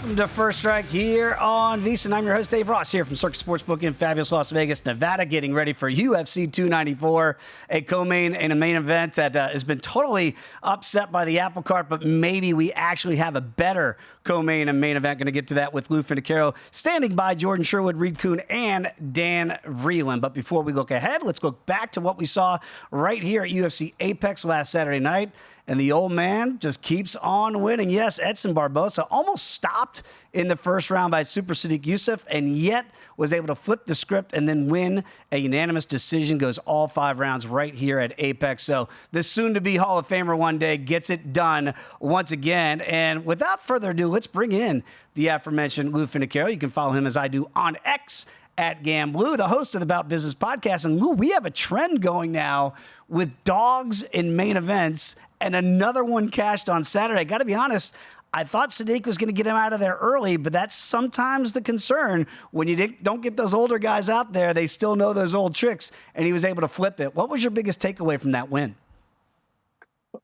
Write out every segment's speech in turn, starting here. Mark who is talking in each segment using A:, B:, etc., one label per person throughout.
A: Welcome to First Strike here on VSiN. I'm your host, Dave Ross, here from Circus Sportsbook in fabulous Las Vegas, Nevada, getting ready for UFC 294, a co-main and a main event that has been totally upset by the apple cart, but maybe we actually have a better co-main and main event. Going to get to that with Lou Finocchiaro, standing by Jordan Sherwood, Reed Kuhn, and Dan Vreeland. But before we look ahead, let's go back to what we saw right here at UFC Apex last Saturday night. And the old man just keeps on winning. Yes, Edson Barboza almost stopped in the first round by Super Sadiq Yusuff, and yet was able to flip the script and then win a unanimous decision. Goes all 5 rounds right here at Apex. So the soon-to-be Hall of Famer one day gets it done once again. And without further ado, let's bring in the aforementioned Lou Finocchiaro. You can follow him as I do on X at Gamblu, the host of the About Business podcast. And Lou, we have a trend going now with dogs in main events, and another one cashed on Saturday. I got to be honest, I thought Sadiq was going to get him out of there early, but that's sometimes the concern. When you don't get those older guys out there, they still know those old tricks, and he was able to flip it. What was your biggest takeaway from that win?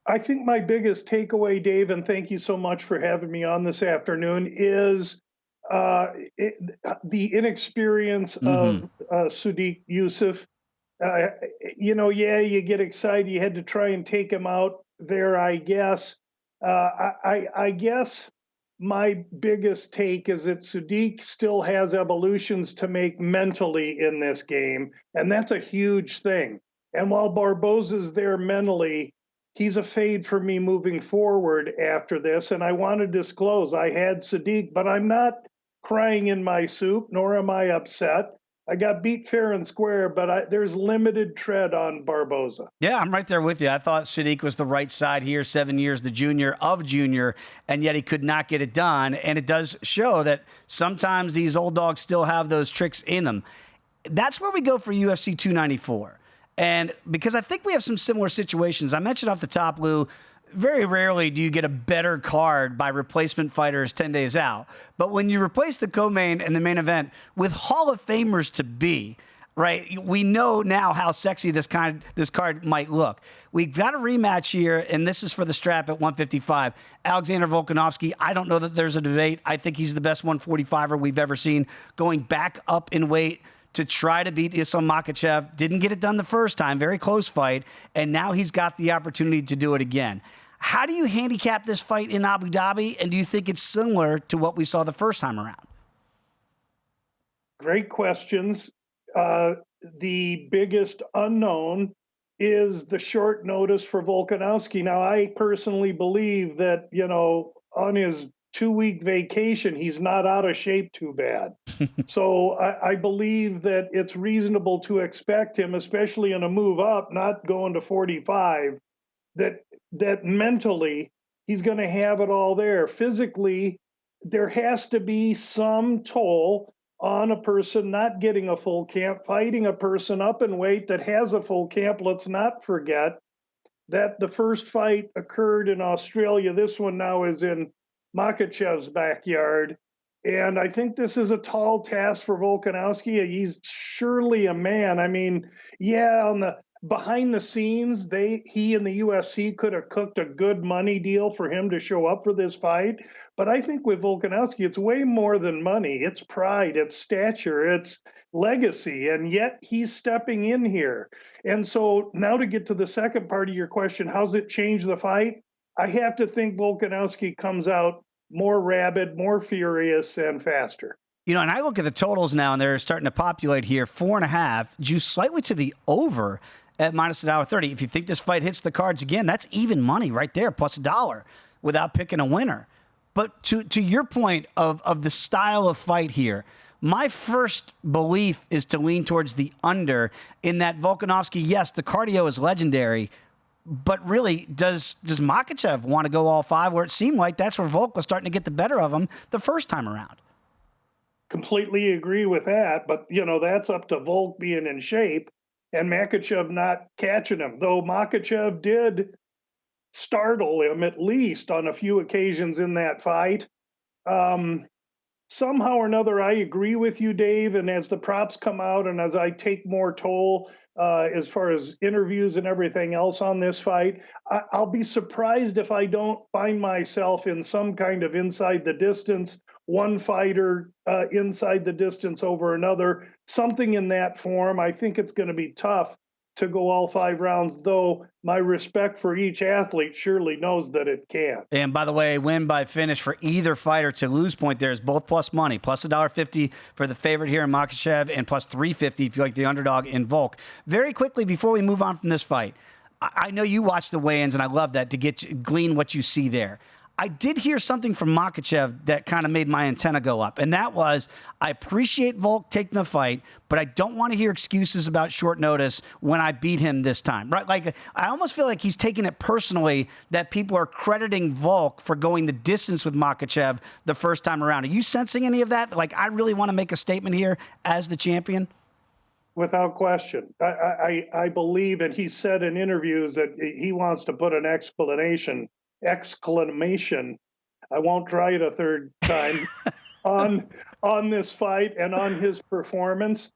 B: I think my biggest takeaway, Dave, and thank you so much for having me on this afternoon, is the inexperience of Sadiq Yusuff. You get excited. You had to try and take him out there, I guess. I guess my biggest take is that Sadiq still has evolutions to make mentally in this game, and that's a huge thing. And while Barboza's there mentally, he's a fade for me moving forward after this. And I want to disclose I had Sadiq, but I'm not crying in my soup, nor am I upset. I got beat fair and square, but there's limited tread on Barboza.
A: Yeah, I'm right there with you. I thought Sadiq was the right side here, 7 years the junior of junior, and yet he could not get it done. And it does show that sometimes these old dogs still have those tricks in them. That's where we go for UFC 294. And because I think we have some similar situations. I mentioned off the top, Lou, very rarely do you get a better card by replacement fighters 10 days out. But when you replace the co-main and the main event with Hall of Famers to be, right, we know now how sexy this card might look. We've got a rematch here, and this is for the strap at 155. Alexander Volkanovski, I don't know that there's a debate. I think he's the best 145er we've ever seen, going back up in weight to try to beat Islam Makhachev. Didn't get it done the first time, very close fight, and now he's got the opportunity to do it again. How do you handicap this fight in Abu Dhabi, and do you think it's similar to what we saw the first time around?
B: Great questions. The biggest unknown is the short notice for Volkanovski. Now, I personally believe that, on his 2-week vacation, he's not out of shape too bad. So I believe that it's reasonable to expect him, especially in a move up, not going to 45, that mentally he's going to have it all there. Physically, there has to be some toll on a person not getting a full camp, fighting a person up in weight that has a full camp. Let's not forget that the first fight occurred in Australia. This one now is in Makhachev's backyard. And I think this is a tall task for Volkanovski. He's surely a man. I mean, on the behind the scenes, he and the UFC could have cooked a good money deal for him to show up for this fight. But I think with Volkanovski, it's way more than money. It's pride, it's stature, it's legacy. And yet he's stepping in here. And so now to get to the second part of your question, how's it change the fight? I have to think Volkanovski comes out more rabid, more furious, and faster.
A: And I look at the totals now, and they're starting to populate here. 4.5, juice slightly to the over at minus $1.30. If you think this fight hits the cards again, that's even money right there, plus $1 without picking a winner. But to your point of the style of fight here, my first belief is to lean towards the under, in that Volkanovski, yes, the cardio is legendary, but really, does Makhachev want to go all 5, where it seemed like that's where Volk was starting to get the better of him the first time around?
B: Completely agree with that, but, that's up to Volk being in shape and Makhachev not catching him, though Makhachev did startle him at least on a few occasions in that fight. Somehow or another, I agree with you, Dave, and as the props come out and as I take more toll as far as interviews and everything else on this fight, I'll be surprised if I don't find myself in some kind of inside the distance one fighter inside the distance over another, something in that form. I think it's going to be tough to go all 5 rounds, though my respect for each athlete surely knows that it can.
A: And by the way, win by finish for either fighter to lose point there is both plus money, plus $1.50 for the favorite here in Makhachev and plus $3.50 if you like the underdog in Volk. Very quickly, before we move on from this fight, I know you watch the weigh-ins, and I love that to glean what you see there. I did hear something from Makhachev that kind of made my antenna go up, and that was, I appreciate Volk taking the fight, but I don't want to hear excuses about short notice when I beat him this time, right? Like, I almost feel like he's taking it personally that people are crediting Volk for going the distance with Makhachev the first time around. Are you sensing any of that? Like, I really want to make a statement here as the champion?
B: Without question. I believe, and he said in interviews that he wants to put an exclamation, I won't try it a third time, on this fight and on his performance.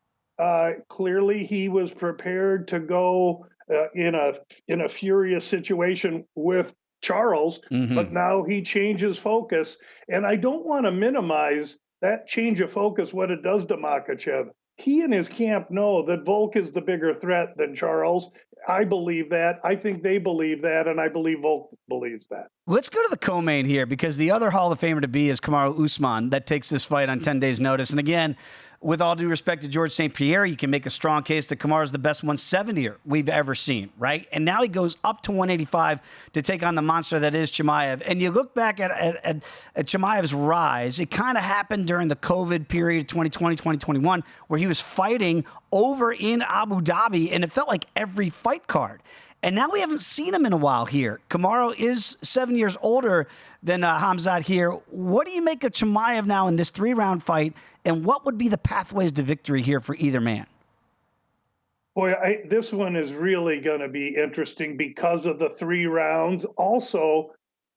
B: Clearly, he was prepared to go in a furious situation with Charles, but now he changes focus. And I don't want to minimize that change of focus, what it does to Makhachev. He and his camp know that Volk is the bigger threat than Charles. I believe that. I think they believe that, and I believe Volk believes that.
A: Let's go to the co-main here, because the other Hall of Famer to be is Kamaru Usman that takes this fight on 10 days' notice. And again, with all due respect to George St. Pierre, you can make a strong case that Kamaru's the best 170er we've ever seen, right? And now he goes up to 185 to take on the monster that is Chimaev. And you look back at Chimaev's rise, it kind of happened during the COVID period, 2020, 2021, where he was fighting over in Abu Dhabi, and it felt like every fight card. And now we haven't seen him in a while here. Kamaru is 7 years older than Khamzat here. What do you make of Chimaev now in this 3-round fight, and what would be the pathways to victory here for either man?
B: Boy, this one is really going to be interesting because of the 3 rounds. Also,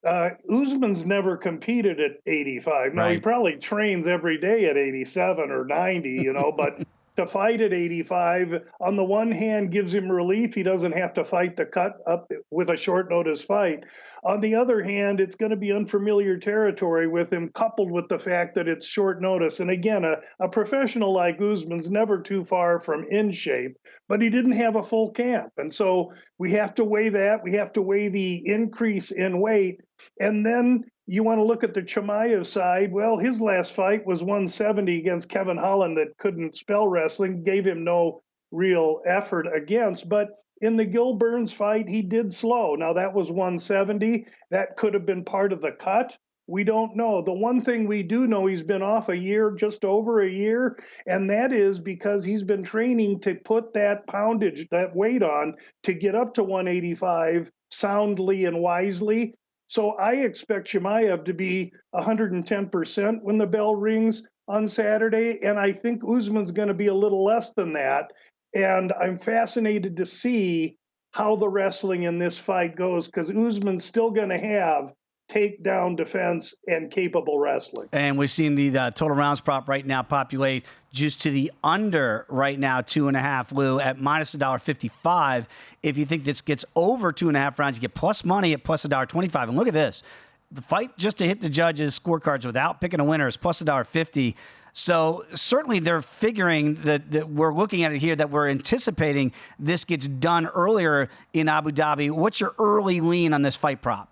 B: Usman's never competed at 85. Now,
A: Right.
B: He probably trains every day at 87 or 90, but to fight at 85, on the one hand, gives him relief. He doesn't have to fight the cut up with a short notice fight. On the other hand, it's going to be unfamiliar territory with him, coupled with the fact that it's short notice. And again, a professional like Usman's never too far from in shape, but he didn't have a full camp. And so we have to weigh that. We have to weigh the increase in weight. And then you want to look at the Chimaev side. Well, his last fight was 170 against Kevin Holland that couldn't spell wrestling, gave him no real effort against. But in the Gil Burns fight, he did slow. Now, that was 170. That could have been part of the cut. We don't know. The one thing we do know, he's been off a year, just over a year, and that is because he's been training to put that poundage, that weight on, to get up to 185 soundly and wisely. So I expect Chimaev to be 110% when the bell rings on Saturday, and I think Usman's going to be a little less than that. And I'm fascinated to see how the wrestling in this fight goes, because Usman's still going to have takedown defense and capable wrestling.
A: And we've seen the total rounds prop right now populate just to the under right now, 2.5, Lou, at minus $1.55. If you think this gets over 2.5 rounds, you get plus money at plus $1.25. And look at this. The fight just to hit the judges' scorecards without picking a winner is plus $1.50. So certainly they're figuring that we're looking at it here, that we're anticipating this gets done earlier in Abu Dhabi. What's your early lean on this fight prop?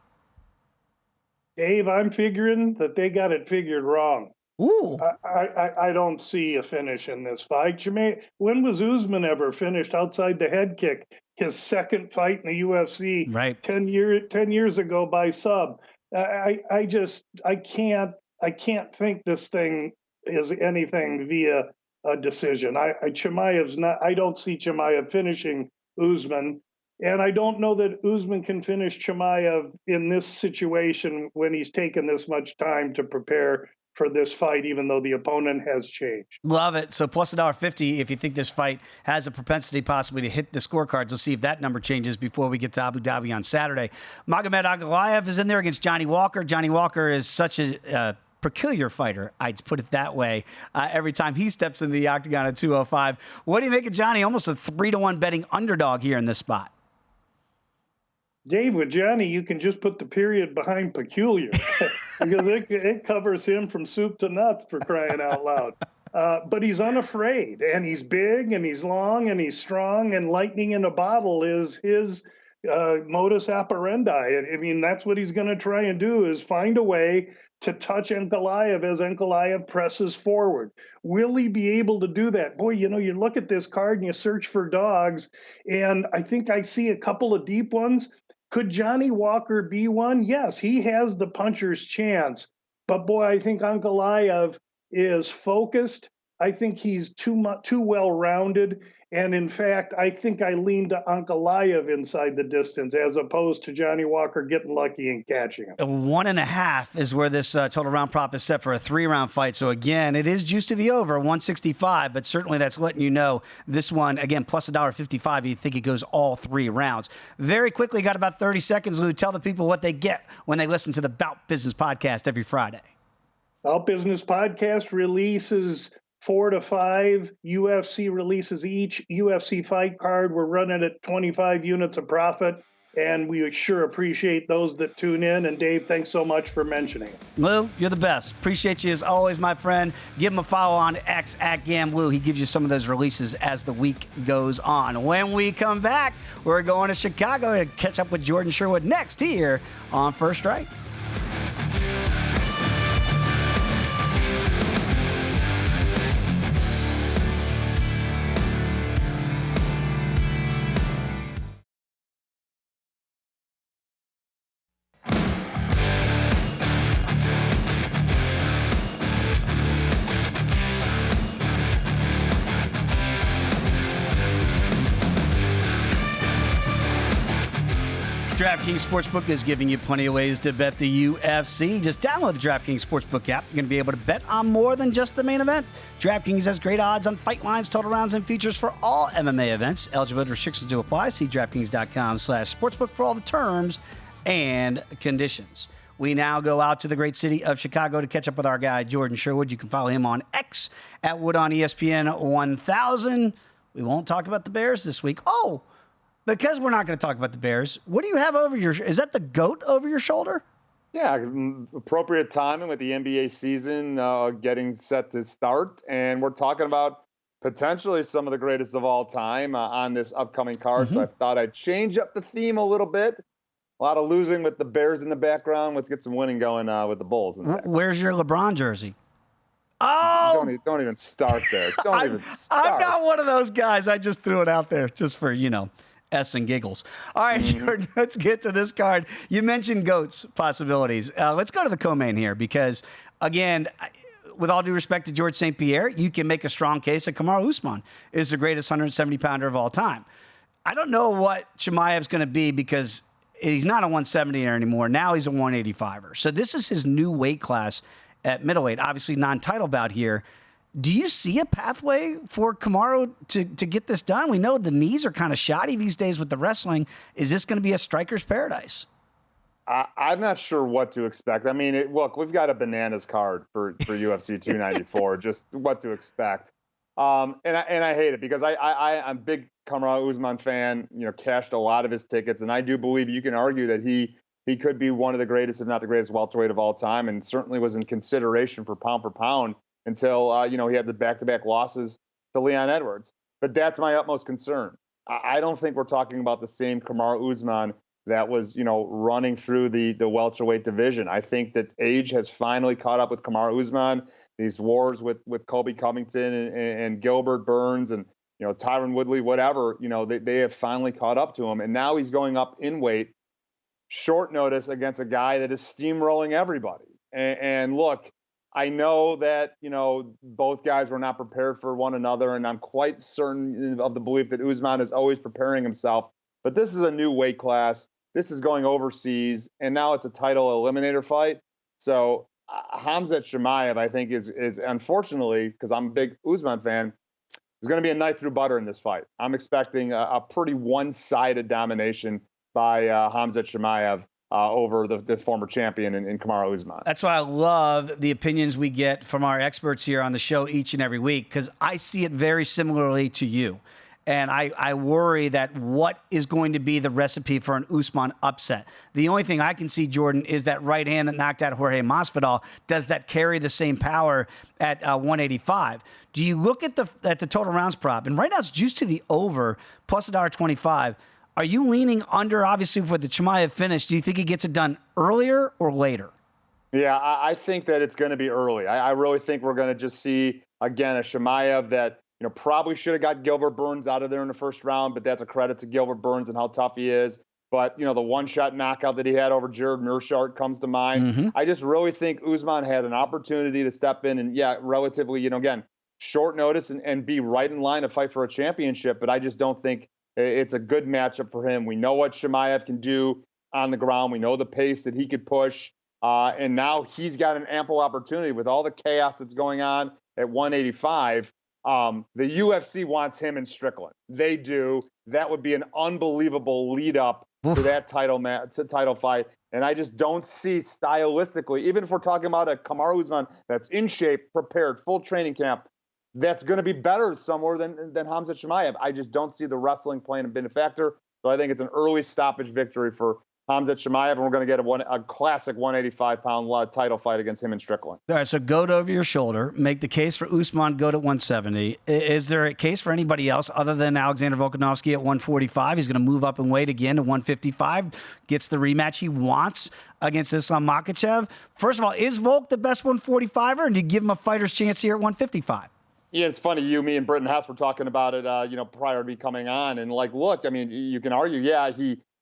B: Dave, I'm figuring that they got it figured wrong.
A: Ooh.
B: I don't see a finish in this fight. When was Usman ever finished outside the head kick? His second fight in the UFC,
A: right,
B: 10 years ago by sub. I can't think this thing is anything via a decision. Chimaev's not. I don't see Chimaev finishing Usman. And I don't know that Usman can finish Chimaev in this situation when he's taken this much time to prepare for this fight, even though the opponent has changed.
A: Love it. So plus $1.50 if you think this fight has a propensity possibly to hit the scorecards. Let's see if that number changes before we get to Abu Dhabi on Saturday. Magomed Ankalaev is in there against Johnny Walker. Johnny Walker is such a peculiar fighter, I'd put it that way, every time he steps in the octagon at 205. What do you make of Johnny? Almost a 3-1 betting underdog here in this spot.
B: Dave, with Johnny, you can just put the period behind peculiar because it covers him from soup to nuts, for crying out loud. But he's unafraid, and he's big, and he's long, and he's strong, and lightning in a bottle is his modus operandi. I mean, that's what he's going to try and do, is find a way to touch Ankalaev as Ankalaev presses forward. Will he be able to do that? Boy, you look at this card and you search for dogs, and I think I see a couple of deep ones. Could Johnny Walker be one? Yes, he has the puncher's chance. But boy, I think Ankalaev is focused. I think he's too well-rounded. And in fact, I think I lean to Ankalaev inside the distance as opposed to Johnny Walker getting lucky and catching him.
A: 1.5 is where this total round prop is set for a 3-round fight. So again, it is juiced to the over, 165, but certainly that's letting you know this one, again, plus $1.55, you think it goes all 3 rounds. Very quickly, got about 30 seconds, Lou. Tell the people what they get when they listen to the Bout Business podcast every Friday.
B: Bout Business podcast releases 4 to 5 UFC releases each UFC fight card. We're running at 25 units of profit, and we sure appreciate those that tune in. And Dave, thanks so much for mentioning it.
A: Lou, you're the best. Appreciate you as always, my friend. Give him a follow on X at GamLou. He gives you some of those releases as the week goes on. When we come back, we're going to Chicago to catch up with Jordan Sherwood next here on First Strike. DraftKings Sportsbook is giving you plenty of ways to bet the UFC. Just download the DraftKings Sportsbook app. You're going to be able to bet on more than just the main event. DraftKings has great odds on fight lines, total rounds, and features for all MMA events. Eligibility restrictions do apply. See DraftKings.com/sportsbook for all the terms and conditions. We now go out to the great city of Chicago to catch up with our guy, Jordan Sherwood. You can follow him on X at Wood on ESPN 1000. We won't talk about the Bears this week. Oh, because we're not going to talk about the Bears, what do you have over your – is that the goat over your shoulder?
C: Yeah, appropriate timing with the NBA season getting set to start. And we're talking about potentially some of the greatest of all time on this upcoming card. Mm-hmm. So I thought I'd change up the theme a little bit. A lot of losing with the Bears in the background. Let's get some winning going with the Bulls in the background.
A: Where's your LeBron jersey? Oh!
C: Don't even start there. Don't even start.
A: I'm not one of those guys. I just threw it out there just for, S and giggles. All right, Jordan, let's get to this card. You mentioned GOATs possibilities. Let's go to the co-main here because, again, with all due respect to George St. Pierre, you can make a strong case that Kamaru Usman is the greatest 170-pounder of all time. I don't know what Chimaev's going to be because he's not a 170er anymore. Now he's a 185er. So this is his new weight class at middleweight. Obviously, non-title bout here. Do you see a pathway for Kamaru to get this done? We know the knees are kind of shoddy these days with the wrestling. Is this going to be a striker's paradise?
C: I'm not sure what to expect. I mean, look, we've got a bananas card for UFC 294, just what to expect. And I hate it because I'm a big Kamaru Usman fan, cashed a lot of his tickets. And I do believe you can argue that he could be one of the greatest, if not the greatest welterweight of all time, and certainly was in consideration for pound until, he had the back-to-back losses to Leon Edwards. But that's my utmost concern. I don't think we're talking about the same Kamaru Usman that was, running through the welterweight division. I think that age has finally caught up with Kamaru Usman. These wars with Colby Covington and Gilbert Burns and, Tyron Woodley, whatever, they have finally caught up to him. And now he's going up in weight, short notice against a guy that is steamrolling everybody. And look, I know that, both guys were not prepared for one another, and I'm quite certain of the belief that Usman is always preparing himself. But this is a new weight class. This is going overseas, and now it's a title eliminator fight. So Khamzat Chimaev, I think, is unfortunately, because I'm a big Usman fan, is going to be a knife through butter in this fight. I'm expecting a pretty one-sided domination by Khamzat Chimaev over the former champion in Kamaru Usman.
A: That's why I love the opinions we get from our experts here on the show each and every week, because I see it very similarly to you. And I worry that what is going to be the recipe for an Usman upset. The only thing I can see, Jordan, is that right hand that knocked out Jorge Masvidal. Does that carry the same power at 185? Do you look at the total rounds prop? And right now it's juiced to the over plus $1.25. Are you leaning under, obviously, for the Chimaev finish? Do you think he gets it done earlier or later?
C: Yeah, I think that it's going to be early. I really think we're going to just see, again, a Chimaev that, probably should have got Gilbert Burns out of there in the first round, but that's a credit to Gilbert Burns and how tough he is. But, the one-shot knockout that he had over Jared Mearshart comes to mind.
A: Mm-hmm.
C: I just really think Usman had an opportunity to step in and, relatively, again, short notice and be right in line to fight for a championship. But I just don't think it's a good matchup for him. We know what Chimaev can do on the ground. We know the pace that he could push. And now he's got an ample opportunity with all the chaos that's going on at 185. The UFC wants him in Strickland. They do. That would be an unbelievable lead up to that title fight. And I just don't see stylistically, even if we're talking about a Kamaru Usman that's in shape, prepared, full training camp, that's going to be better somewhere than Khamzat Chimaev. I just don't see the wrestling playing a big factor. So I think it's an early stoppage victory for Khamzat Chimaev, and we're going to get a classic 185-pound title fight against him in Strickland.
A: All right, so goat over your shoulder. Make the case for Usman, goat at 170. Is there a case for anybody else other than Alexander Volkanovski at 145? He's going to move up in weight again to 155. Gets the rematch he wants against Islam Makhachev. First of all, is Volk the best 145er, and do you give him a fighter's chance here at 155?
C: Yeah, it's funny. Me, and Britton Hess were talking about it, prior to me coming on. And, look, I mean, you can argue,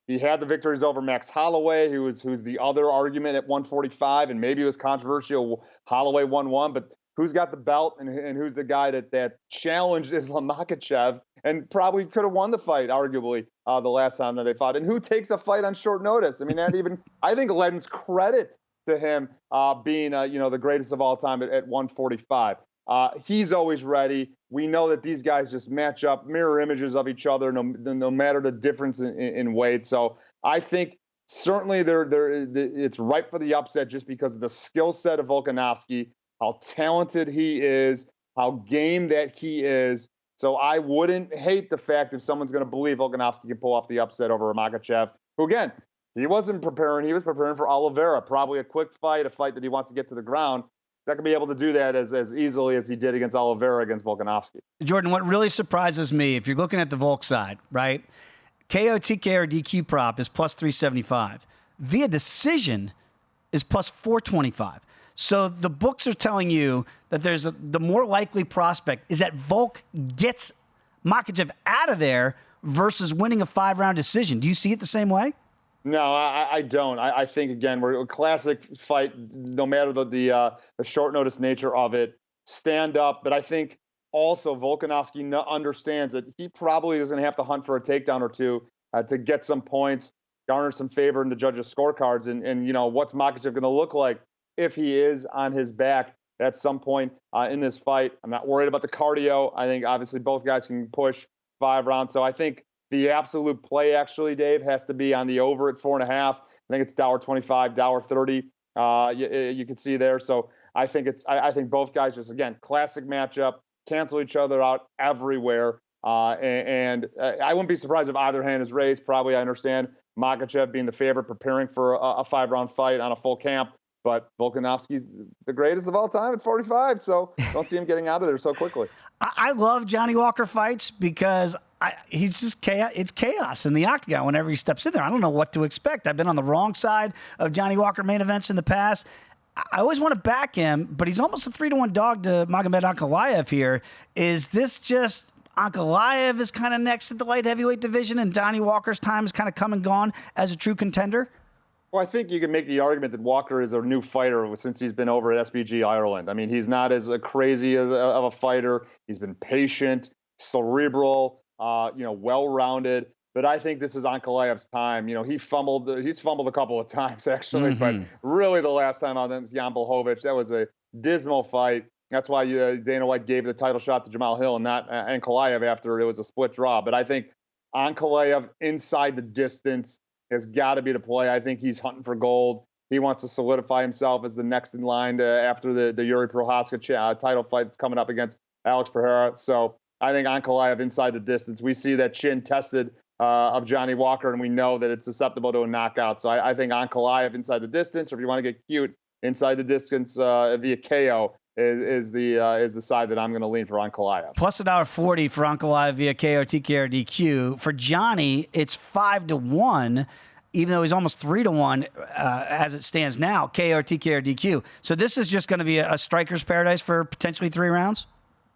C: he had the victories over Max Holloway, who's the other argument at 145, and maybe it was controversial. Holloway won one, but who's got the belt and who's the guy that challenged Islam Makhachev and probably could have won the fight, arguably, the last time that they fought? And who takes a fight on short notice? I mean, I think lends credit to him being, the greatest of all time at 145. He's always ready. We know that these guys just match up, mirror images of each other, no matter the difference in weight. So I think certainly it's ripe for the upset just because of the skill set of Volkanovski, how talented he is, how game that he is. So I wouldn't hate the fact if someone's going to believe Volkanovski can pull off the upset over Makhachev, who, again, he wasn't preparing. He was preparing for Oliveria, probably a quick fight, a fight that he wants to get to the ground. Not going to be able to do that as easily as he did against Oliveira against Volkanovski.
A: Jordan, what really surprises me, if you're looking at the Volk side, right? KO, TK, or DQ prop is plus 375. Via decision is plus 425. So the books are telling you that the more likely prospect is that Volk gets Makhachev out of there versus winning a 5-round decision. Do you see it the same way?
C: No, I don't. I think, again, we're a classic fight, no matter the short notice nature of it, stand up. But I think also Volkanovski understands that he probably is going to have to hunt for a takedown or two to get some points, garner some favor in the judges' scorecards. And what's Makhachev going to look like if he is on his back at some point in this fight? I'm not worried about the cardio. I think, obviously, both guys can push 5 rounds. So I think the absolute play, actually, Dave, has to be on the over at 4.5. I think it's $1.25, $1.30. You can see there. So I think I think both guys just, again, classic matchup, cancel each other out everywhere. And I wouldn't be surprised if either hand is raised. Probably, I understand Makhachev being the favorite, preparing for a 5-round fight on a full camp. But Volkanovski's the greatest of all time at 45, so don't see him getting out of there so quickly.
A: I love Johnny Walker fights because he's just chaos. It's chaos in the octagon whenever he steps in there. I don't know what to expect. I've been on the wrong side of Johnny Walker main events in the past. I always want to back him, but he's almost a 3-1 dog to Magomed Ankalaev here. Is this just Ankalaev is kind of next at the light heavyweight division and Johnny Walker's time is kind of come and gone as a true contender?
C: Well, I think you can make the argument that Walker is a new fighter since he's been over at SBG Ireland. I mean, he's not as crazy of a fighter. He's been patient, cerebral, well-rounded. But I think this is Ankalaev's time. He's fumbled a couple of times, actually. But really the last time on Jan Blachowicz, that was a dismal fight. That's why Dana White gave the title shot to Jamal Hill and not Ankalaev after it was a split draw. But I think Ankalaev inside the distance has got to be the play. I think he's hunting for gold. He wants to solidify himself as the next in line after the Yuri Prochazka title fight that's coming up against Alex Pereira. So I think Ankalaev inside the distance. We see that chin tested of Johnny Walker, and we know that it's susceptible to a knockout. So I think Ankalaev inside the distance, or if you want to get cute, inside the distance via KO is the side that I'm going to lean for Ankalaev.
A: Plus $1.40 for Ankalaev via KO, TKO, or DQ. For Johnny, it's 5-1. Even though he's almost 3-1 as it stands now, KO, TKO, or DQ. So this is just going to be a striker's paradise for potentially 3 rounds?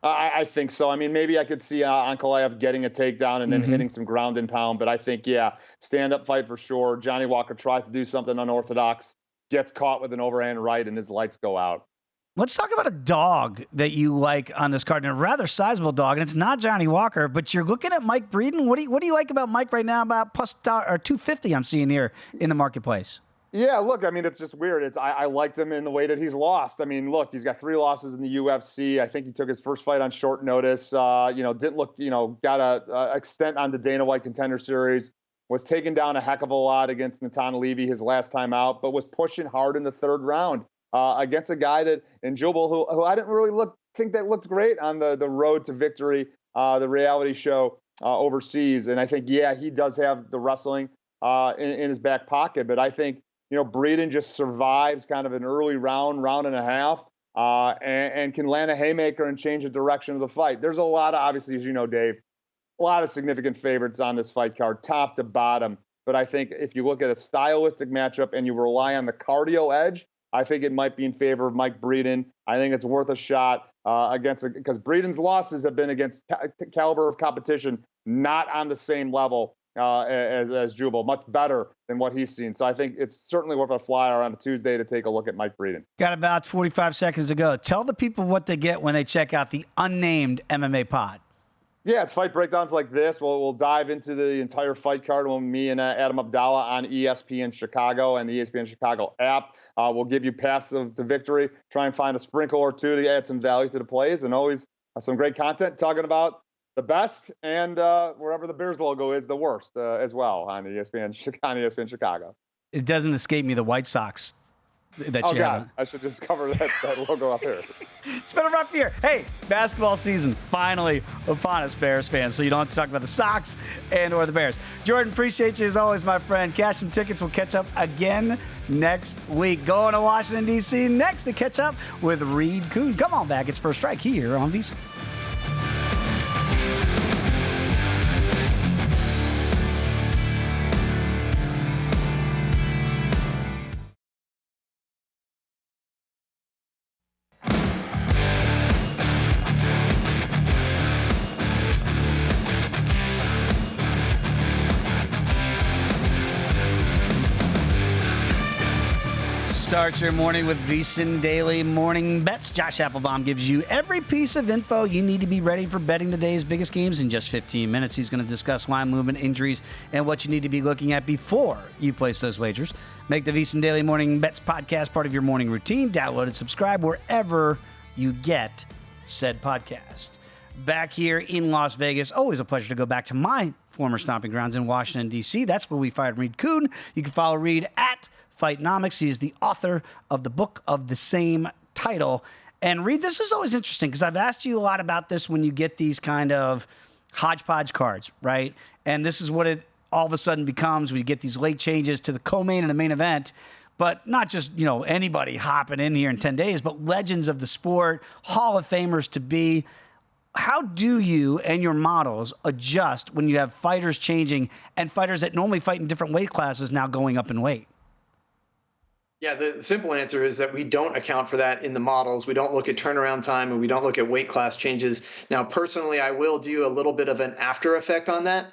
C: I think so. I mean, maybe I could see Ankalaev getting a takedown and then hitting some ground and pound. But I think, stand-up fight for sure. Johnny Walker tries to do something unorthodox, gets caught with an overhand right, and his lights go out.
A: Let's talk about a dog that you like on this card, and a rather sizable dog, and it's not Johnny Walker, but you're looking at Mike Breeden. What do you like about Mike right now? About plus or 250 I'm seeing here in the marketplace.
C: Yeah, look, I mean, it's just weird. I liked him in the way that he's lost. I mean, look, he's got 3 losses in the UFC. I think he took his first fight on short notice. Didn't look, got a extent on the Dana White Contender Series. Was taken down a heck of a lot against Natan Levy his last time out, but was pushing hard in the 3rd round against a guy that in Jubal, who I didn't really think that looked great on the road to victory, the reality show overseas. And I think, he does have the wrestling in his back pocket, but I think, Breeden just survives kind of an early round and a half, and can land a haymaker and change the direction of the fight. There's a lot of, obviously, as you know, Dave, a lot of significant favorites on this fight card, top to bottom. But I think if you look at a stylistic matchup and you rely on the cardio edge, I think it might be in favor of Mike Breeden. I think it's worth a shot because Breeden's losses have been against caliber of competition, not on the same level as Jubal, much better than what he's seen. So I think it's certainly worth a flyer on a Tuesday to take a look at Mike Breeden.
A: Got about 45 seconds to go. Tell the people what they get when they check out the unnamed MMA pod.
C: Yeah, it's fight breakdowns like this. We'll dive into the entire fight card with me and Adam Abdallah on ESPN Chicago and the ESPN Chicago app. We'll give you paths to victory, try and find a sprinkle or two to add some value to the plays, and always some great content talking about the best and wherever the Bears logo is, the worst as well on ESPN Chicago.
A: It doesn't escape me the White Sox.
C: I should just cover that logo up here.
A: It's been a rough year. Hey, basketball season finally upon us, Bears fans, so you don't have to talk about the Sox or the Bears. Jordan, appreciate you as always, my friend. Cash some tickets. We'll catch up again next week. Going to Washington, D.C. next to catch up with Reed Kuhn. Come on back. It's First Strike here on VSiN. Start your morning with VSiN Daily Morning Bets. Josh Applebaum gives you every piece of info you need to be ready for betting today's biggest games in just 15 minutes. He's going to discuss line movement, injuries, and what you need to be looking at before you place those wagers. Make the VSiN Daily Morning Bets podcast part of your morning routine. Download and subscribe wherever you get said podcast. Back here in Las Vegas, always a pleasure to go back to my former stomping grounds in Washington, D.C. That's where we fired Reed Kuhn. You can follow Reed at Fightnomics. He is the author of the book of the same title. And Reed, this is always interesting because I've asked you a lot about this when you get these kind of hodgepodge cards, right? And this is what it all of a sudden becomes. We get these late changes to the co-main and the main event, but not just, anybody hopping in here in 10 days, but legends of the sport, Hall of Famers to be. How do you and your models adjust when you have fighters changing and fighters that normally fight in different weight classes now going up in weight?
D: Yeah, the simple answer is that we don't account for that in the models. We don't look at turnaround time and we don't look at weight class changes. Now, personally, I will do a little bit of an after effect on that,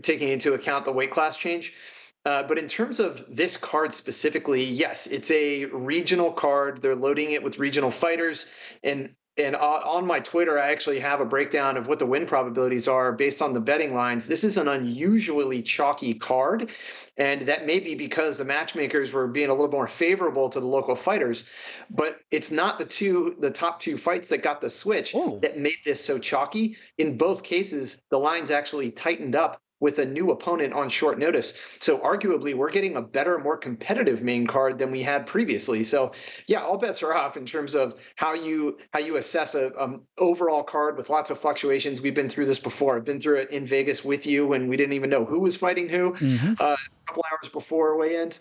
D: taking into account the weight class change. But in terms of this card specifically, yes, it's a regional card. They're loading it with regional fighters. And on my Twitter, I actually have a breakdown of what the win probabilities are based on the betting lines. This is an unusually chalky card, and that may be because the matchmakers were being a little more favorable to the local fighters. But it's not the top two fights that got the switch that made this so chalky. In both cases, the lines actually tightened up with a new opponent on short notice. So arguably, we're getting a better, more competitive main card than we had previously. So yeah, all bets are off in terms of how you assess a overall card with lots of fluctuations. We've been through this before. I've been through it in Vegas with you when we didn't even know who was fighting who a couple hours before weigh-ins.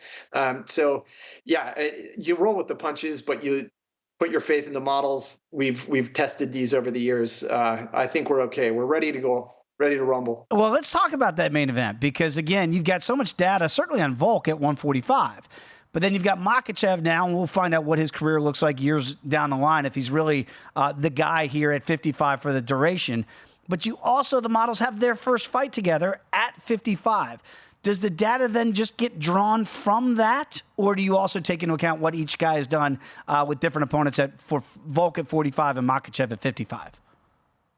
D: So yeah, you roll with the punches, but you put your faith in the models. We've tested these over the years. I think we're okay. We're ready to go. Ready to rumble.
A: Well, let's talk about that main event because, again, you've got so much data, certainly on Volk at 145. But then you've got Makhachev now, and we'll find out what his career looks like years down the line if he's really the guy here at 55 for the duration. But you also, the models have their first fight together at 55. Does the data then just get drawn from that, or do you also take into account what each guy has done with different opponents for Volk at 45 and Makhachev at 55?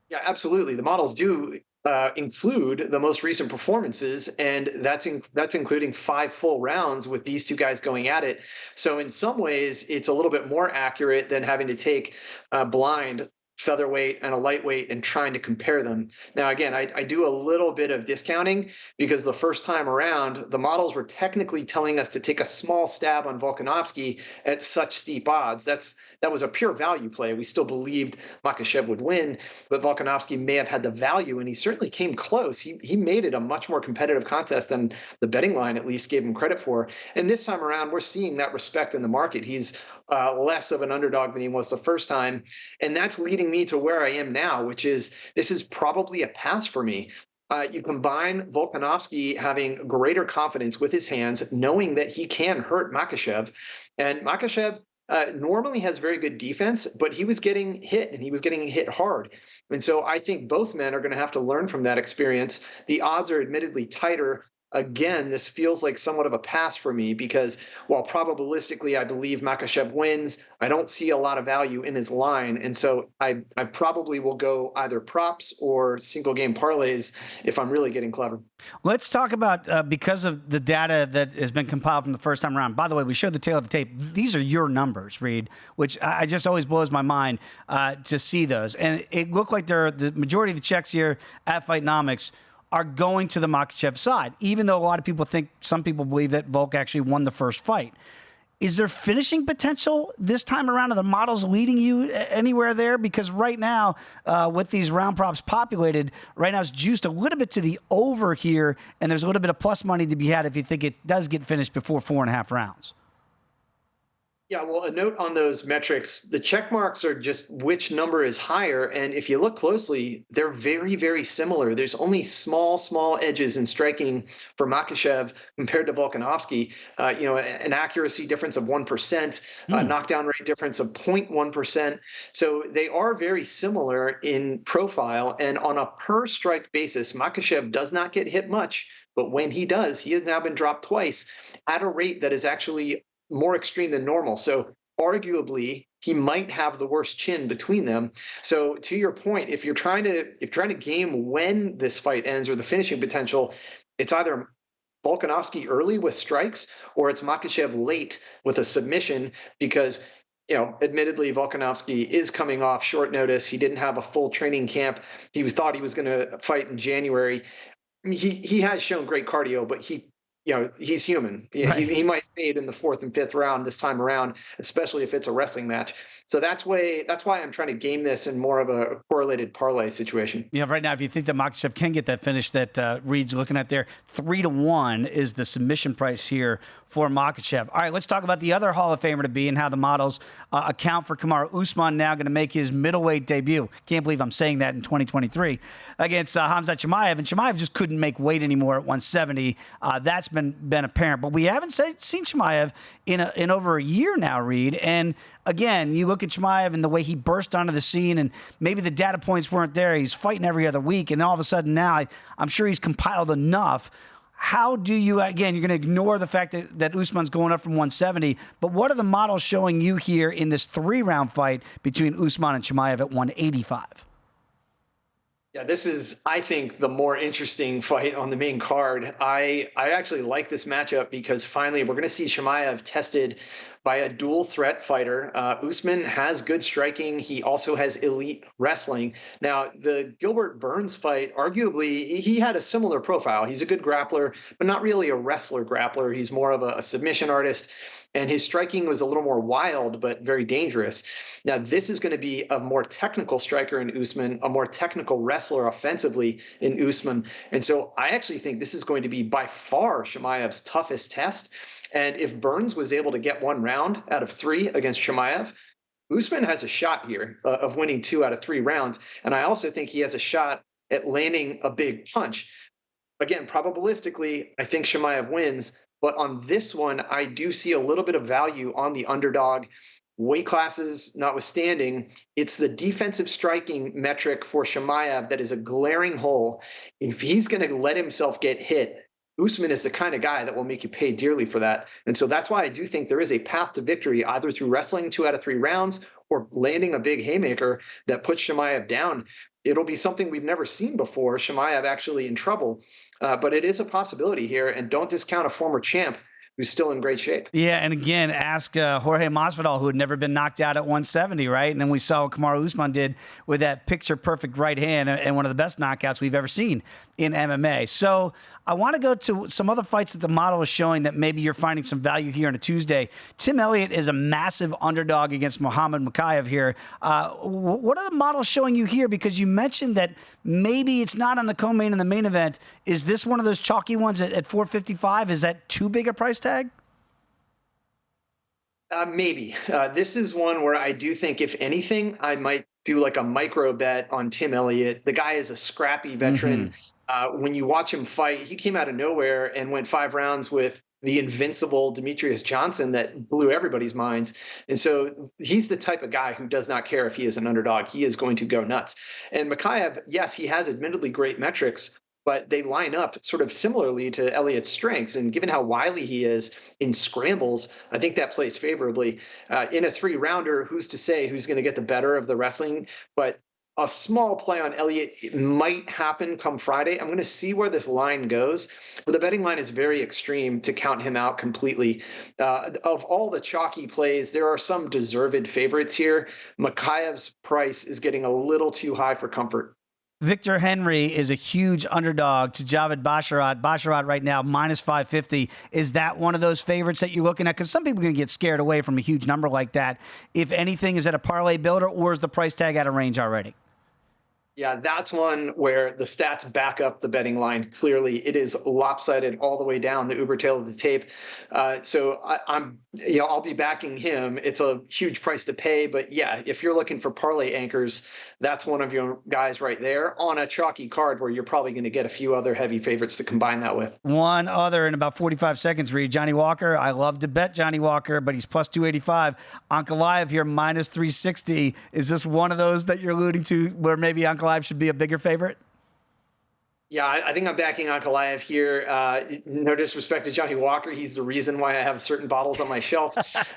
D: Yeah, absolutely. The models do include the most recent performances, and that's including 5 full rounds with these two guys going at it. So in some ways, it's a little bit more accurate than having to take blind featherweight and a lightweight and trying to compare them. Now, again, I do a little bit of discounting because the first time around, the models were technically telling us to take a small stab on Volkanovski at such steep odds. That was a pure value play. We still believed Makhachev would win, but Volkanovski may have had the value, and he certainly came close. He made it a much more competitive contest than the betting line at least gave him credit for. And this time around, we're seeing that respect in the market. He's less of an underdog than he was the first time, and that's leading me to where I am now, which is this is probably a pass for me. You combine Volkanovski having greater confidence with his hands, knowing that he can hurt Makhachev, and Makhachev normally has very good defense, but he was getting hit, and he was getting hit hard. And so I think both men are going to have to learn from that experience. The odds are admittedly tighter. Again, this feels like somewhat of a pass for me because while probabilistically I believe Makhachev wins, I don't see a lot of value in his line. And so I probably will go either props or single game parlays if I'm really getting clever.
A: Let's talk about, because of the data that has been compiled from the first time around. By the way, we showed the tail of the tape. These are your numbers, Reed, which I just always blows my mind to see those. And it looked like the majority of the checks here at Fightnomics are going to the Makhachev side, even though a lot of people think, some people believe that Volk actually won the first fight. Is there finishing potential this time around? Are the models leading you anywhere there? Because right now, with these round props populated, right now it's juiced a little bit to the over here, and there's a little bit of plus money to be had if you think it does get finished before 4.5 rounds.
D: Yeah, well, a note on those metrics, the check marks are just which number is higher. And if you look closely, they're very, very similar. There's only small edges in striking for Makhachev compared to Volkanovski. An accuracy difference of 1%, a knockdown rate difference of 0.1%. So they are very similar in profile. And on a per strike basis, Makhachev does not get hit much. But when he does, he has now been dropped twice at a rate that is actually more extreme than normal. So arguably, he might have the worst chin between them. So to your point, if you're trying to game when this fight ends or the finishing potential, it's either Volkanovski early with strikes or it's Makhachev late with a submission because, admittedly, Volkanovski is coming off short notice. He didn't have a full training camp. He thought he was going to fight in January. I mean, he has shown great cardio, but he's human.
A: Right.
D: He might fade in the 4th and 5th round this time around, especially if it's a wrestling match. So that's why I'm trying to game this in more of a correlated parlay situation.
A: Yeah, right now, if you think that Makhachev can get that finish that Reed's looking at there, 3-1 is the submission price here for Makhachev. All right, let's talk about the other Hall of Famer to be and how the models account for Kamaru Usman now going to make his middleweight debut. Can't believe I'm saying that in 2023 against Khamzat Chimaev. And Chimaev just couldn't make weight anymore at 170. That's been apparent. But we haven't seen Chimaev in over a year now, Reed. And again, you look at Chimaev and the way he burst onto the scene, and maybe the data points weren't there. He's fighting every other week, and all of a sudden now I'm sure he's compiled enough. How do you, again, you're going to ignore the fact that Usman's going up from 170, but what are the models showing you here in this 3-round fight between Usman and Chimaev at 185?
D: Yeah, this is, I think, the more interesting fight on the main card. I actually like this matchup because finally we're going to see Chimaev tested by a dual threat fighter. Usman has good striking. He also has elite wrestling. Now, the Gilbert Burns fight, arguably, he had a similar profile. He's a good grappler, but not really a wrestler grappler. He's more of a submission artist. And his striking was a little more wild, but very dangerous. Now, this is going to be a more technical striker in Usman, a more technical wrestler offensively in Usman. And so I actually think this is going to be by far Chimaev's toughest test. And if Burns was able to get 1 round out of 3 against Chimaev, Usman has a shot here of winning 2 out of 3 rounds. And I also think he has a shot at landing a big punch. Again, probabilistically, I think Chimaev wins. But on this one, I do see a little bit of value on the underdog. Weight classes notwithstanding, it's the defensive striking metric for Chimaev that is a glaring hole. If he's going to let himself get hit, Usman is the kind of guy that will make you pay dearly for that. And so that's why I do think there is a path to victory, either through wrestling 2 out of 3 rounds or landing a big haymaker that puts Chimaev down. It'll be something we've never seen before, Chimaev actually in trouble. But it is a possibility here, and don't discount a former champ who's still in great shape.
A: Yeah, and again, ask Jorge Masvidal, who had never been knocked out at 170, right? And then we saw what Kamaru Usman did with that picture-perfect right hand and one of the best knockouts we've ever seen in MMA. So I want to go to some other fights that the model is showing that maybe you're finding some value here on a Tuesday. Tim Elliott is a massive underdog against Muhammad Makhachev here. What are the models showing you here? Because you mentioned that maybe it's not on the co-main and the main event. Is this one of those chalky ones at 455? Is that too big a price tag?
D: Maybe. This is one where I do think, if anything, I might do like a micro bet on Tim Elliott. The guy is a scrappy veteran. When you watch him fight, he came out of nowhere and went 5 rounds with the invincible Demetrius Johnson that blew everybody's minds. And so he's the type of guy who does not care if he is an underdog. He is going to go nuts. And Makhachev, yes, he has admittedly great metrics, but they line up sort of similarly to Elliott's strengths. And given how wily he is in scrambles, I think that plays favorably. In a 3-rounder, who's to say who's going to get the better of the wrestling? But a small play on Elliott might happen come Friday. I'm going to see where this line goes. But the betting line is very extreme to count him out completely. Of all the chalky plays, there are some deserved favorites here. Makhachev's price is getting a little too high for comfort.
A: Victor Henry is a huge underdog to Javid Basharat. Basharat right now, minus 550. Is that one of those favorites that you're looking at? Because some people are going to get scared away from a huge number like that. If anything, is that a parlay builder, or is the price tag out of range already?
D: Yeah, that's one where the stats back up the betting line. Clearly, it is lopsided all the way down the uber tail of the tape. So I'll be backing him. It's a huge price to pay, but yeah, if you're looking for parlay anchors, that's one of your guys right there on a chalky card where you're probably going to get a few other heavy favorites to combine that with.
A: One other in about 45 seconds, Reed. Johnny Walker. I love to bet Johnny Walker, but he's plus 285. Ankalaev here, minus 360. Is this one of those that you're alluding to where maybe Ankalaev should be a bigger favorite?
D: Yeah, I think I'm backing Ankalaev here. No disrespect to Johnny Walker. He's the reason why I have certain bottles on my shelf.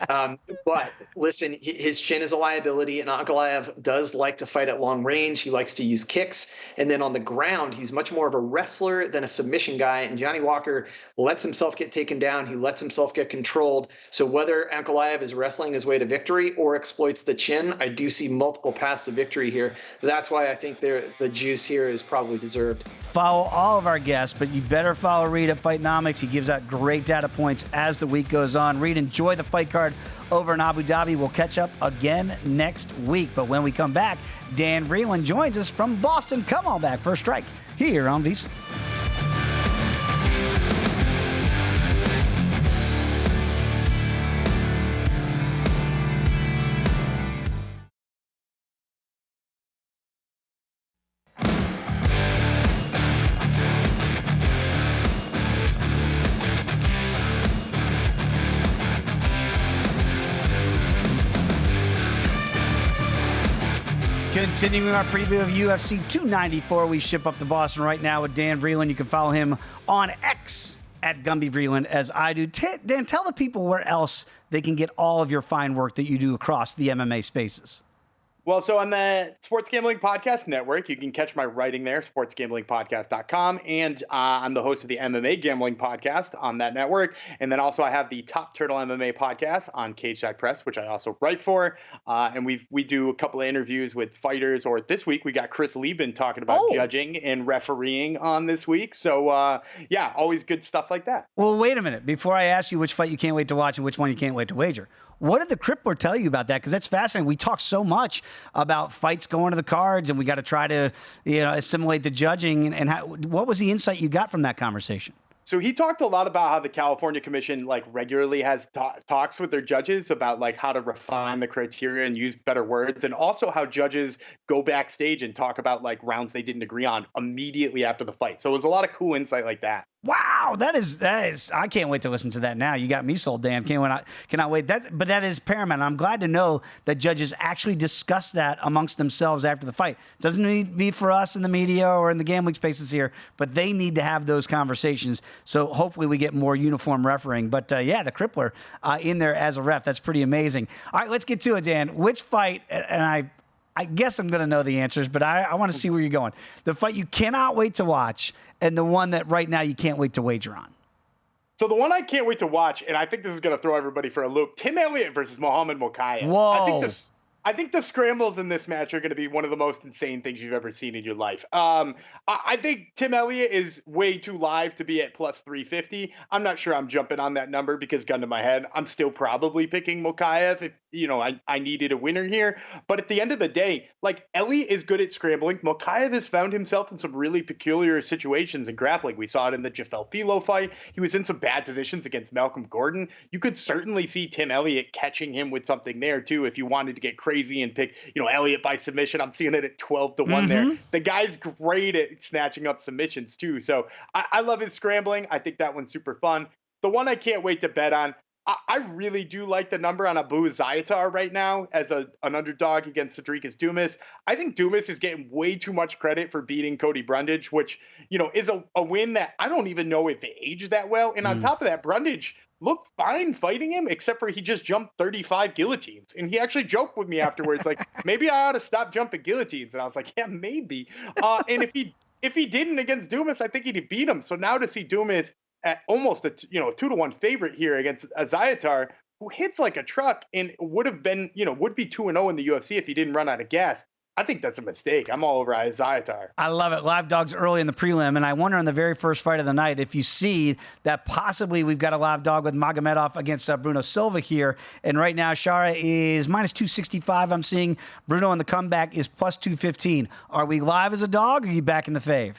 D: But listen, his chin is a liability, and Ankalaev does like to fight at long range. He likes to use kicks. And then on the ground, he's much more of a wrestler than a submission guy. And Johnny Walker lets himself get taken down. He lets himself get controlled. So whether Ankalaev is wrestling his way to victory or exploits the chin, I do see multiple paths to victory here. That's why I think the juice here is probably deserved.
A: Follow all of our guests, but you better follow Reed at Fightnomics. He gives out great data points as the week goes on. Reed, enjoy the fight card over in Abu Dhabi. We'll catch up again next week. But when we come back, Dan Vreeland joins us from Boston. Come on back for a strike here on VSiN. Continuing our preview of UFC 294, we ship up to Boston right now with Dan Vreeland. You can follow him on X at Gumby Vreeland, as I do. Dan, tell the people where else they can get all of your fine work that you do across the MMA spaces.
E: Well, so on the Sports Gambling Podcast Network, you can catch my writing there, sportsgamblingpodcast.com. And I'm the host of the MMA Gambling Podcast on that network. And then also I have the Top Turtle MMA Podcast on Cage Side Press, which I also write for. And we do a couple of interviews with fighters. Or this week, we got Chris Lieben talking about judging and refereeing on this week. So, yeah, always good stuff like that.
A: Well, wait a minute. Before I ask you which fight you can't wait to watch and which one you can't wait to wager, what did the Crippler tell you about that? Because that's fascinating. We talk so much about fights going to the cards, and we got to try to, assimilate the judging. And what was the insight you got from that conversation?
E: So he talked a lot about how the California Commission regularly has talks with their judges about how to refine the criteria and use better words, and also how judges go backstage and talk about rounds they didn't agree on immediately after the fight. So it was a lot of cool insight like that.
A: Wow, that is. I can't wait to listen to that now. You got me sold, Dan. Cannot wait. But that is paramount. I'm glad to know that judges actually discuss that amongst themselves after the fight. It doesn't need to be for us in the media or in the gambling spaces here, but they need to have those conversations. So hopefully we get more uniform refereeing. But yeah, the Crippler in there as a ref. That's pretty amazing. All right, let's get to it, Dan. Which fight? And I guess I'm going to know the answers, but I want to see where you're going. The fight you cannot wait to watch, and the one that right now you can't wait to wager on.
E: So the one I can't wait to watch, and I think this is going to throw everybody for a loop, Tim Elliott versus Muhammad Mokaev.
A: Whoa.
E: I think the scrambles in this match are going to be one of the most insane things you've ever seen in your life. I think Tim Elliott is way too live to be at plus 350. I'm not sure I'm jumping on that number because, gun to my head, I'm still probably picking Mokaev if, I needed a winner here. But at the end of the day, Elliott is good at scrambling. Mokaev has found himself in some really peculiar situations in grappling. We saw it in the Jafel Filo fight. He was in some bad positions against Malcolm Gordon. You could certainly see Tim Elliott catching him with something there, too, if you wanted to get crazy and pick, Elliott by submission. I'm seeing it at 12-1 there. The guy's great at snatching up submissions too. So I love his scrambling. I think that one's super fun. The one I can't wait to bet on, I really do like the number on Abu Zayatar right now as an underdog against Cedricus Dumas. I think Dumas is getting way too much credit for beating Cody Brundage, which, is a win that I don't even know if it aged that well. And on top of that, Brundage looked fine fighting him, except for he just jumped 35 guillotines. And he actually joked with me afterwards, maybe I ought to stop jumping guillotines. And I was like, yeah, maybe. And if he didn't against Dumas, I think he'd beat him. So now to see Dumas at almost a 2-1 favorite here against Zayatar, who hits like a truck and would have been, would be 2-0 in the UFC if he didn't run out of gas. I think that's a mistake. I'm all over Zayatar.
A: I love it. Live dogs early in the prelim, and I wonder on the very first fight of the night if you see that possibly we've got a live dog with Magomedov against Bruno Silva here. And right now, Shara is minus 265. I'm seeing Bruno on the comeback is plus 215. Are we live as a dog, or are you back in the fave?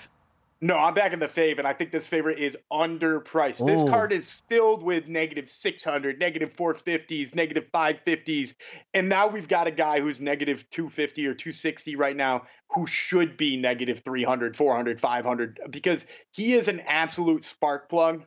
E: No, I'm back in the fave, and I think this favorite is underpriced.
A: Ooh.
E: This card is filled with negative 600, negative 450s, negative 550s, and now we've got a guy who's negative 250 or 260 right now who should be negative 300, 400, 500 because he is an absolute spark plug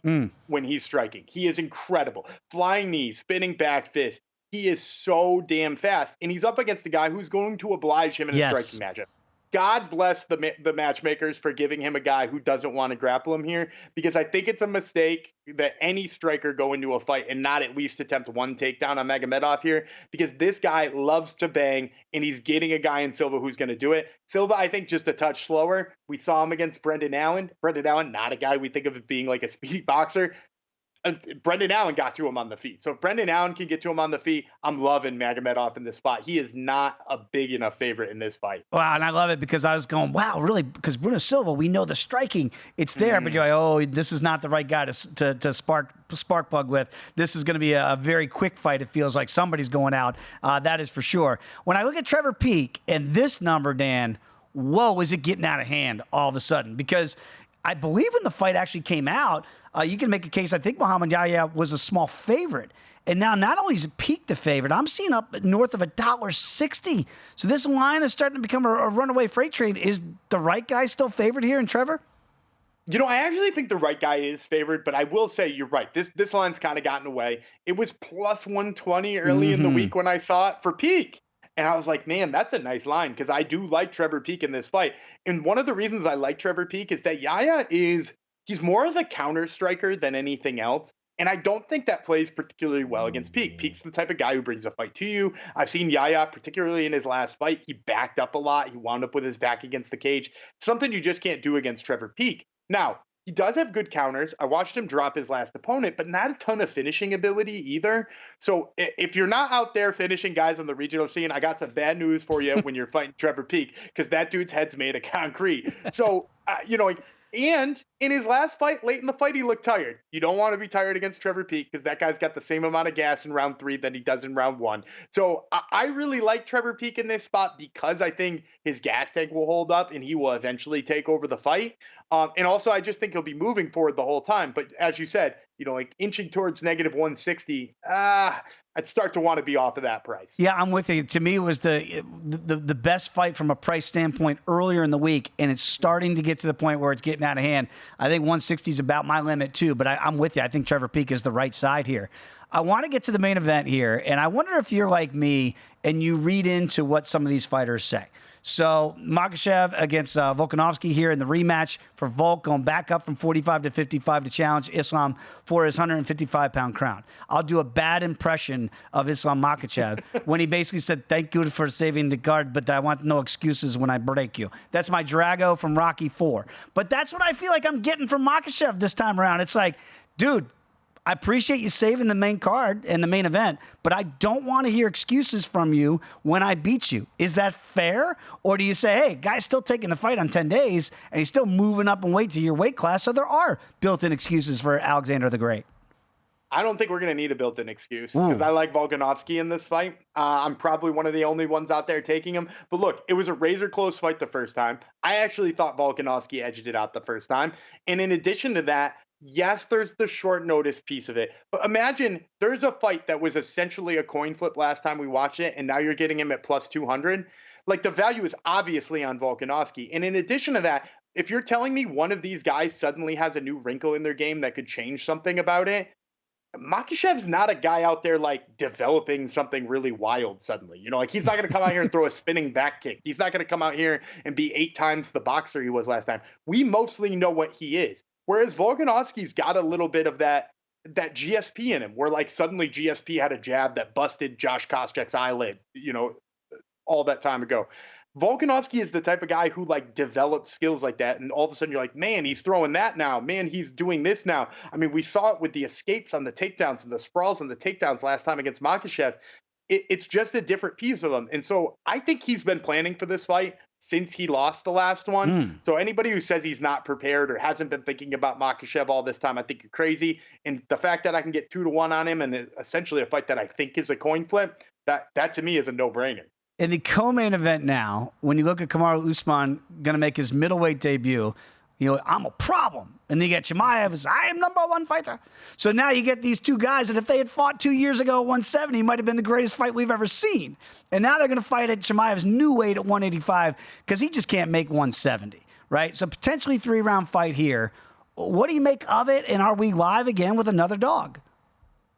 E: when he's striking. He is incredible. Flying knees, spinning back fist. He is so damn fast, and he's up against the guy who's going to oblige him in a striking matchup. God bless the matchmakers for giving him a guy who doesn't want to grapple him here, because I think it's a mistake that any striker go into a fight and not at least attempt one takedown on Magomedov here, because this guy loves to bang and he's getting a guy in Silva who's going to do it. Silva, I think, just a touch slower. We saw him against Brendan Allen. Brendan Allen, not a guy we think of as being like a speedy boxer. Brendan Allen got to him on the feet. So if Brendan Allen can get to him on the feet, I'm loving Magomedov in this spot. He is not a big enough favorite in this fight.
A: Wow, and I love it because I was going, wow, really? Because Bruno Silva, we know the striking, it's there, but you're like, oh, this is not the right guy to spark plug with. This is going to be a very quick fight. It feels like somebody's going out. That is for sure. When I look at Trevor Peek and this number, Dan, whoa, is it getting out of hand all of a sudden? Because I believe when the fight actually came out, you can make a case. I think Muhammad Yahya was a small favorite. And now not only is it Peak the favorite, I'm seeing up north of $1.60. So this line is starting to become a runaway freight train. Is the right guy still favored here in Trevor?
E: I actually think the right guy is favored, but I will say you're right. This line's kind of gotten away. It was plus 120 early in the week when I saw it for Peak. And I was like, man, that's a nice line because I do like Trevor Peek in this fight. And one of the reasons I like Trevor Peek is that he's more of a counter striker than anything else. And I don't think that plays particularly well against Peak. Peak's the type of guy who brings a fight to you. I've seen Yaya, particularly in his last fight, he backed up a lot. He wound up with his back against the cage. Something you just can't do against Trevor Peak. Now, he does have good counters. I watched him drop his last opponent, but not a ton of finishing ability either. So if you're not out there finishing guys on the regional scene, I got some bad news for you when you're fighting Trevor Peak, because that dude's head's made of concrete. So, and in his last fight, late in the fight, he looked tired. You don't want to be tired against Trevor Peak, because that guy's got the same amount of gas in round 3 than he does in round 1. So I really like Trevor Peak in this spot, because I think his gas tank will hold up and he will eventually take over the fight. And also, I just think he'll be moving forward the whole time. But as you said, inching towards negative 160, I'd start to want to be off of that price.
A: Yeah, I'm with you. To me, it was the best fight from a price standpoint earlier in the week, and it's starting to get to the point where it's getting out of hand. I think 160 is about my limit too, but I'm with you. I think Trevor Peak is the right side here. I want to get to the main event here, and I wonder if you're like me and you read into what some of these fighters say. So Makhachev against Volkanovski here in the rematch for Volk, going back up from 45 to 55 to challenge Islam for his 155-pound crown. I'll do a bad impression of Islam Makhachev when he basically said, "Thank you for saving the guard, but I want no excuses when I break you." That's my Drago from Rocky IV. But that's what I feel like I'm getting from Makhachev this time around. It's like, dude, I appreciate you saving the main card and the main event, but I don't want to hear excuses from you when I beat you. Is that fair? Or do you say, hey, guy's still taking the fight on 10 days, and he's still moving up in weight to your weight class, so there are built-in excuses for Alexander the Great?
E: I don't think we're going to need a built-in excuse, because I like Volkanovski in this fight. I'm probably one of the only ones out there taking him. But look, it was a razor-close fight the first time. I actually thought Volkanovski edged it out the first time. And in addition to that, yes, there's the short notice piece of it. But imagine there's a fight that was essentially a coin flip last time we watched it, and now you're getting him at plus 200. Like, the value is obviously on Volkanovski. And in addition to that, if you're telling me one of these guys suddenly has a new wrinkle in their game that could change something about it, Makhachev's not a guy out there like developing something really wild suddenly. He's not going to come out here and throw a spinning back kick. He's not going to come out here and be 8 times the boxer he was last time. We mostly know what he is. Whereas Volkanovski's got a little bit of that GSP in him, where like suddenly GSP had a jab that busted Josh Koscheck's eyelid, all that time ago. Volkanovski is the type of guy who like develops skills like that, and all of a sudden you're like, man, he's throwing that now. Man, he's doing this now. I mean, we saw it with the escapes on the takedowns and the sprawls on the takedowns last time against Makhachev. It's just a different piece of him. And so I think he's been planning for this fight since he lost the last one. So anybody who says he's not prepared or hasn't been thinking about Makhachev all this time, I think you're crazy. And the fact that I can get 2-1 on him, and essentially a fight that I think is a coin flip, that to me is a no-brainer.
A: In the co-main event now, when you look at Kamaru Usman going to make his middleweight debut, I'm a problem. And then you get Chimaev as, I am #1 fighter. So now you get these two guys that if they had fought 2 years ago at 170, it might have been the greatest fight we've ever seen. And now they're going to fight at Chimaev's new weight at 185 because he just can't make 170, right? So potentially 3-round fight here. What do you make of it? And are we live again with another dog?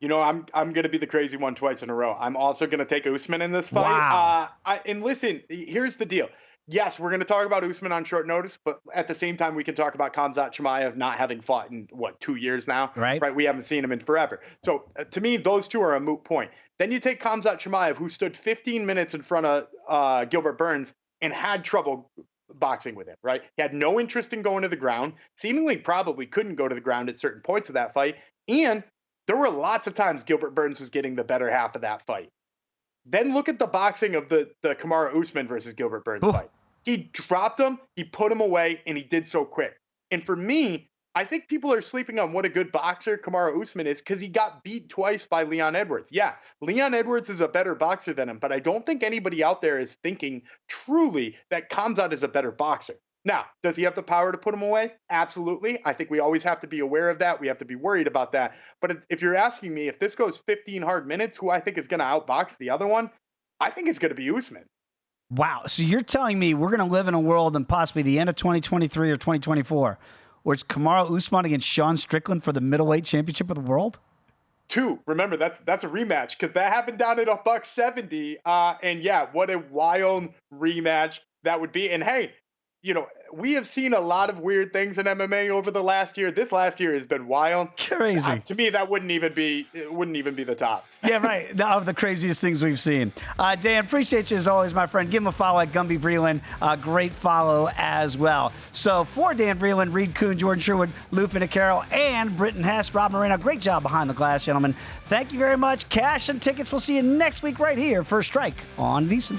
E: I'm going to be the crazy one twice in a row. I'm also going to take Usman in this fight.
A: Wow.
E: And listen, here's the deal. Yes, we're going to talk about Usman on short notice, but at the same time, we can talk about Khamzat Chimaev not having fought in, 2 years now?
A: Right.
E: We haven't seen him in forever. So to me, those two are a moot point. Then you take Khamzat Chimaev, who stood 15 minutes in front of Gilbert Burns and had trouble boxing with him, right? He had no interest in going to the ground, seemingly probably couldn't go to the ground at certain points of that fight. And there were lots of times Gilbert Burns was getting the better half of that fight. Then look at the boxing of the Kamaru Usman versus Gilbert Burns fight. He dropped him, he put him away, and he did so quick. And for me, I think people are sleeping on what a good boxer Kamaru Usman is because he got beat twice by Leon Edwards. Yeah, Leon Edwards is a better boxer than him, but I don't think anybody out there is thinking truly that Khamzat is a better boxer. Now, does he have the power to put him away? Absolutely. I think we always have to be aware of that. We have to be worried about that. But if you're asking me if this goes 15 hard minutes, who I think is going to outbox the other one, I think it's going to be Usman.
A: Wow. So you're telling me we're going to live in a world in possibly the end of 2023 or 2024 where it's Kamaru Usman against Sean Strickland for the middleweight championship of the world?
E: 2. Remember, that's a rematch because that happened down at $170. And yeah, what a wild rematch that would be. And hey, we have seen a lot of weird things in MMA over the last year. This last year has been wild.
A: Crazy.
E: To me, that wouldn't even be the top.
A: Yeah, right. Of the craziest things we've seen. Dan, appreciate you as always, my friend. Give him a follow at Gumby Vreeland. Great follow as well. So for Dan Vreeland, Reed Kuhn, Jordan Sherwood, Lou Finocchiaro, and Britton Hess, Rob Moreno, great job behind the glass, gentlemen. Thank you very much. Cash some tickets. We'll see you next week right here for Strike on VSiN.